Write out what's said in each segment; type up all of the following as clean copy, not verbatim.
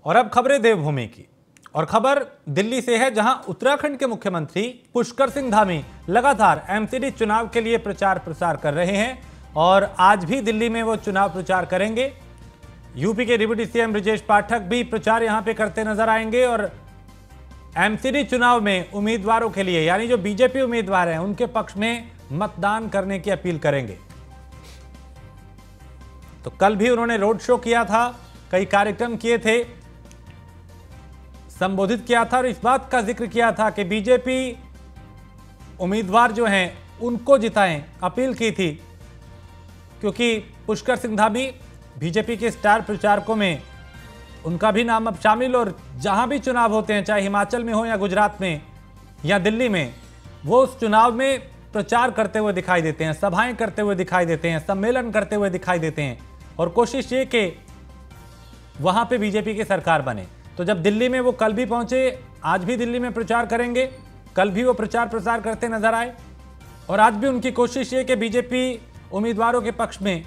और अब खबरें देवभूमि की, और खबर दिल्ली से है, जहां उत्तराखंड के मुख्यमंत्री पुष्कर सिंह धामी लगातार एमसीडी चुनाव के लिए प्रचार प्रसार कर रहे हैं और आज भी दिल्ली में वो चुनाव प्रचार करेंगे। यूपी के डिप्टी सीएम ब्रजेश पाठक भी प्रचार यहां पे करते नजर आएंगे और एमसीडी चुनाव में उम्मीदवारों के लिए, यानी जो बीजेपी उम्मीदवार हैं उनके पक्ष में मतदान करने की अपील करेंगे। तो कल भी उन्होंने रोड शो किया था, कई कार्यक्रम किए थे, संबोधित किया था और इस बात का जिक्र किया था कि बीजेपी उम्मीदवार जो हैं उनको जिताएं, अपील की थी, क्योंकि पुष्कर सिंह धामी बीजेपी के स्टार प्रचारकों में उनका भी नाम अब शामिल, और जहां भी चुनाव होते हैं, चाहे हिमाचल में हो या गुजरात में या दिल्ली में, वो उस चुनाव में प्रचार करते हुए दिखाई देते हैं, सभाएं करते हुए दिखाई देते हैं, सम्मेलन करते हुए दिखाई देते हैं और कोशिश ये कि वहां पे बीजेपी की सरकार बने। तो जब दिल्ली में वो कल भी पहुंचे, आज भी दिल्ली में प्रचार करेंगे, कल भी वो प्रचार प्रसार करते नजर आए और आज भी उनकी कोशिश ये कि बीजेपी उम्मीदवारों के पक्ष में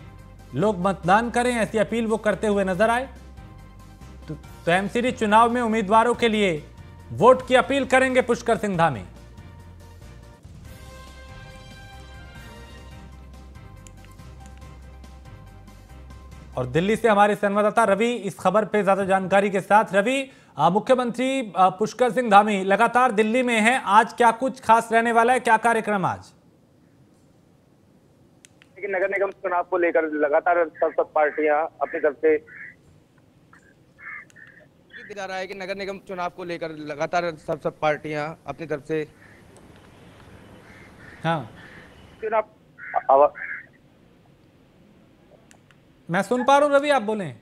लोग मतदान करें, ऐसी अपील वो करते हुए नजर आए। तो एमसीडी चुनाव में उम्मीदवारों के लिए वोट की अपील करेंगे पुष्कर सिंह धामी। और दिल्ली से हमारे संवाददाता रवि इस खबर पे ज्यादा जानकारी के साथ। रवि, मुख्यमंत्री पुष्कर सिंह धामी लगातार दिल्ली में हैं, आज क्या कुछ खास रहने वाला है, क्या कार्यक्रम आज? लेकिन नगर निगम चुनाव को लेकर लगातार सब पार्टियां अपनी तरफ से जा रहा है कि नगर निगम चुनाव को लेकर लगातार सब पार्टियां अपनी तरफ से चुनाव। मैं सुन पा रहा हूं रवि, आप बोलें।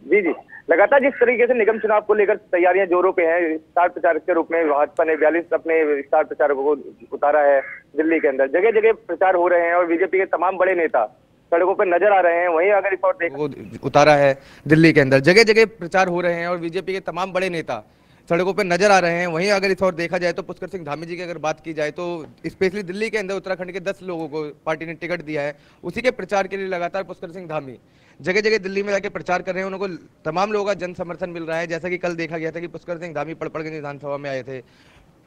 जी जी, लगातार जिस तरीके से निगम चुनाव को लेकर तैयारियां जोरों पे हैं, स्टार प्रचारक के रूप में भाजपा ने 42 अपने स्टार प्रचारकों को उतारा है दिल्ली के अंदर। जगह जगह प्रचार हो रहे हैं और बीजेपी के तमाम बड़े नेता सड़कों पर नजर आ रहे हैं। वहीं अगर इस और उतारा है दिल्ली के अंदर, जगह जगह प्रचार हो रहे हैं और बीजेपी के तमाम बड़े नेता सड़कों पर नजर आ रहे हैं। वहीं अगर इस और देखा जाए तो पुष्कर सिंह धामी जी की अगर बात की जाए तो स्पेशली दिल्ली के अंदर उत्तराखंड के 10 लोगों को पार्टी ने टिकट दिया है, उसी के प्रचार के लिए लगातार पुष्कर सिंह धामी जगह जगह दिल्ली में जाके प्रचार कर रहे हैं। उनको तमाम लोगों का जन समर्थन मिल रहा है। जैसा कि कल देखा गया था कि पुष्कर सिंह धामी पड़पड़गंज विधानसभा में आए थे,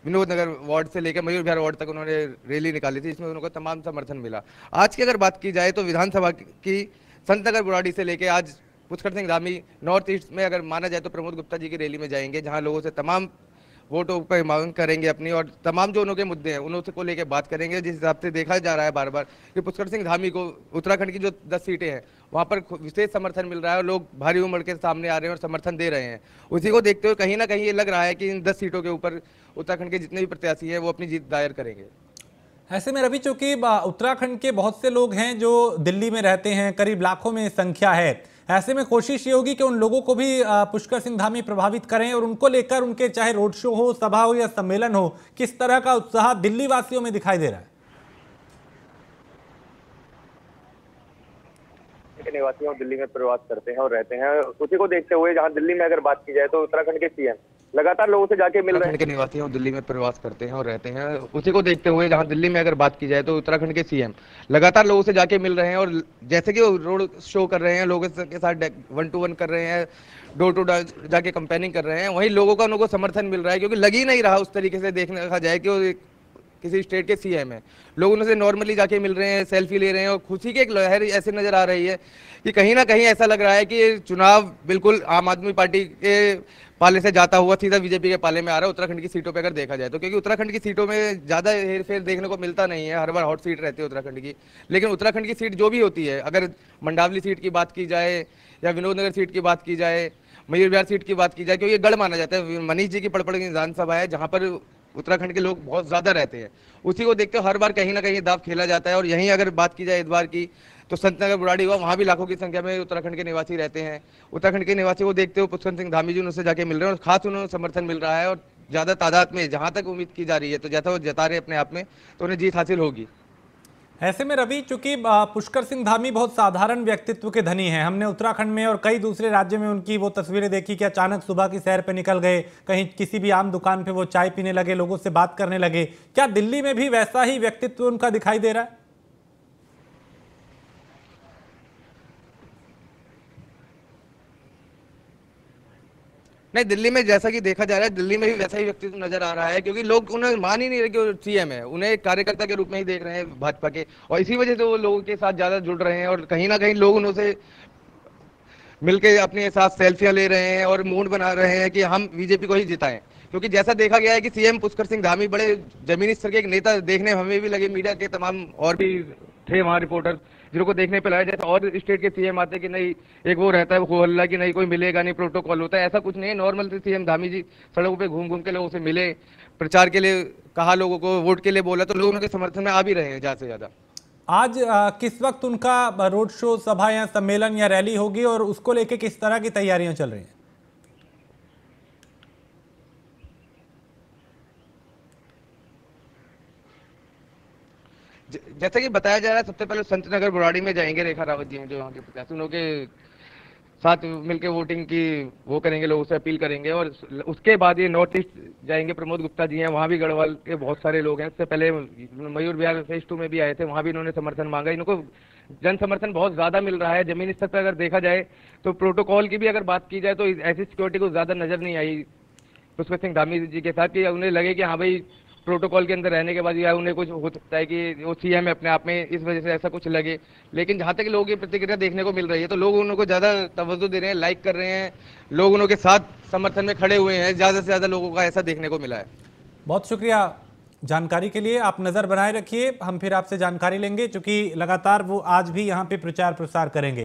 विनोद नगर वार्ड से लेकर मयूर विहार वार्ड तक उन्होंने रैली निकाली थी, इसमें उनको तमाम समर्थन मिला। आज की अगर बात की जाए तो विधानसभा की संत नगर बुराड़ी से लेकर आज पुष्कर सिंह धामी नॉर्थ ईस्ट में अगर माना जाए तो प्रमोद गुप्ता जी की रैली में जाएंगे, जहां लोगों से तमाम वोटों पर मांग करेंगे अपनी और तमाम जो उनके मुद्दे हैं उनको को लेकर बात करेंगे। जिस हिसाब से देखा जा रहा है बार बार कि पुष्कर सिंह धामी को उत्तराखंड की जो 10 सीटें हैं वहां पर विशेष समर्थन मिल रहा है और लोग भारी उमड़ के सामने आ रहे हैं और समर्थन दे रहे हैं। उसी को देखते हुए कहीं ना कहीं ये लग रहा है कि इन 10 सीटों के ऊपर उत्तराखंड के जितने भी प्रत्याशी हैं वो अपनी जीत दायर करेंगे। ऐसे में रवि, चूंकि उत्तराखंड के बहुत से लोग हैं जो दिल्ली में रहते हैं, करीब लाखों में संख्या है, ऐसे में कोशिश ये होगी कि उन लोगों को भी पुष्कर सिंह धामी प्रभावित करें और उनको लेकर उनके चाहे रोड शो हो, सभा हो या सम्मेलन हो, किस तरह का उत्साह दिल्ली वासियों में दिखाई दे रहा है? निवासी दिल्ली में प्रवास करते हैं और रहते हैं, उसी को देखते हुए जहां दिल्ली में अगर बात की जाए तो उत्तराखंड के सीएम लगातार लोगों से जाके मिल रहे हैं। निवासी दिल्ली में प्रवास करते हैं और रहते हैं, उसी को देखते हुए जहां दिल्ली में अगर बात की जाए तो उत्तराखंड के सीएम लगातार लोगों से जाके मिल रहे हैं और जैसे कि वो रोड शो कर रहे हैं, लोगों के साथ 1-to-1 कर रहे हैं, डोर टू डोर जाके कंपेनिंग कर रहे हैं, वहीं लोगों का उनको समर्थन मिल रहा है। क्योंकि लग ही नहीं रहा उस तरीके से देखा जाए कि वो किसी स्टेट के सीएम है। लोग उनसे नॉर्मली जाके मिल रहे हैं, सेल्फी ले रहे हैं और खुशी की एक लहर ऐसे नजर आ रही है कि कहीं ना कहीं ऐसा लग रहा है कि चुनाव बिल्कुल आम आदमी पार्टी के पाले से जाता हुआ सीधा बीजेपी के पाले में आ रहा है उत्तराखंड की सीटों पे अगर देखा जाए तो। क्योंकि उत्तराखंड की सीटों में ज्यादा हेरफेर देखने को मिलता नहीं है, हर बार हॉट सीट रहती है उत्तराखंड की। लेकिन उत्तराखंड की सीट जो भी होती है, अगर मंडावली सीट की बात की जाए या विनोद नगर सीट की बात की जाए, मयूर विहार सीट की बात की जाए, क्योंकि ये गढ़ माना जाता है, मनीष जी की पड़पड़गंज विधानसभा है जहां पर उत्तराखंड के लोग बहुत ज्यादा रहते हैं। उसी को देखते हुए हर बार कहीं ना कहीं दाव खेला जाता है। और यहीं अगर बात की जाए इस बार की तो संत नगर बुराड़ी हुआ, वहां भी लाखों की संख्या में उत्तराखंड के निवासी रहते हैं। उत्तराखंड के निवासी को देखते हुए पुष्कर सिंह धामी जी उनसे जाके मिल रहे हैं और खास उन्हें समर्थन मिल रहा है और ज्यादा तादाद में जहां तक उम्मीद की जा रही है, तो जैसा वो जता रहे अपने आप में, तो उन्हें जीत हासिल होगी। ऐसे में रवि, चूंकि पुष्कर सिंह धामी बहुत साधारण व्यक्तित्व के धनी हैं, हमने उत्तराखंड में और कई दूसरे राज्यों में उनकी वो तस्वीरें देखी कि अचानक सुबह की सैर पे निकल गए, कहीं किसी भी आम दुकान पे वो चाय पीने लगे, लोगों से बात करने लगे। क्या दिल्ली में भी वैसा ही व्यक्तित्व उनका दिखाई दे रहा है? नहीं, दिल्ली में जैसा कि देखा जा रहा है, दिल्ली में भी वैसा ही व्यक्तित्व नजर आ रहा है, क्योंकि लोग उन्हें मान ही नहीं रहे कि वो सीएम है, उन्हें एक कार्यकर्ता के रूप में ही देख रहे हैं भाजपा के, और इसी वजह से वो लोगों के साथ ज्यादा जुड़ रहे हैं, और कहीं ना कहीं लोग उनसे मिलके अपने साथ सेल्फियां ले रहे हैं और मूड बना रहे हैं कि हम बीजेपी को ही जिताएं। क्योंकि जैसा देखा गया है कि सीएम पुष्कर सिंह धामी बड़े जमीनी स्तर के एक नेता देखने हमें भी लगे, मीडिया के तमाम और भी थे वहाँ रिपोर्टर जिनको देखने पे लगा, जैसे और स्टेट के सीएम आते कि नहीं एक वो रहता है वो हल्ला कि नहीं कोई मिलेगा नहीं, प्रोटोकॉल होता है, ऐसा कुछ नहीं है। नॉर्मल सीएम धामी जी सड़कों पे घूम घूम के लोगों से मिले, प्रचार के लिए कहा, लोगों को वोट के लिए बोला, तो लोग उनके समर्थन में आ भी रहे हैं ज्यादा से ज्यादा। आज किस वक्त उनका रोड शो, सभा या सम्मेलन या रैली होगी और उसको लेके किस तरह की तैयारियां चल रही हैं? जैसे कि बताया जा रहा है, सबसे पहले संत नगर बुराड़ी में जाएंगे, रेखा रावत जी हैं जो वहाँ के प्रत्याशी, उनके साथ मिलकर वोटिंग की वो करेंगे, लोगों से अपील करेंगे, और उसके बाद ये नॉर्थ ईस्ट जाएंगे। प्रमोद गुप्ता जी हैं, वहाँ भी गढ़वाल के बहुत सारे लोग हैं, इससे पहले मयूर विहार फेज 2 में भी आए थे, वहाँ भी इन्होंने समर्थन मांगा। इनको जन समर्थन बहुत ज्यादा मिल रहा है। जमीनी स्तर पर अगर देखा जाए तो प्रोटोकॉल की भी अगर बात की जाए तो ऐसी सिक्योरिटी को ज्यादा नजर नहीं आई पुष्कर सिंह धामी जी के साथ, कि उन्हें लगे कि हाँ भाई प्रोटोकॉल के अंदर रहने के बाद या उन्हें कुछ हो सकता है कि वो सीएम है अपने आप में, इस वजह से ऐसा कुछ लगे। लेकिन जहां तक लोगों की प्रतिक्रिया देखने को मिल रही है तो लोग उनको ज्यादा तवज्जो दे रहे हैं, लाइक कर रहे हैं, लोग उनके साथ समर्थन में खड़े हुए हैं, ज्यादा से ज्यादा लोगों का ऐसा देखने को मिला है। बहुत शुक्रिया जानकारी के लिए। आप नजर बनाए रखिए, हम फिर आपसे जानकारी लेंगे, क्योंकि लगातार वो आज भी यहाँ पे प्रचार प्रसार करेंगे।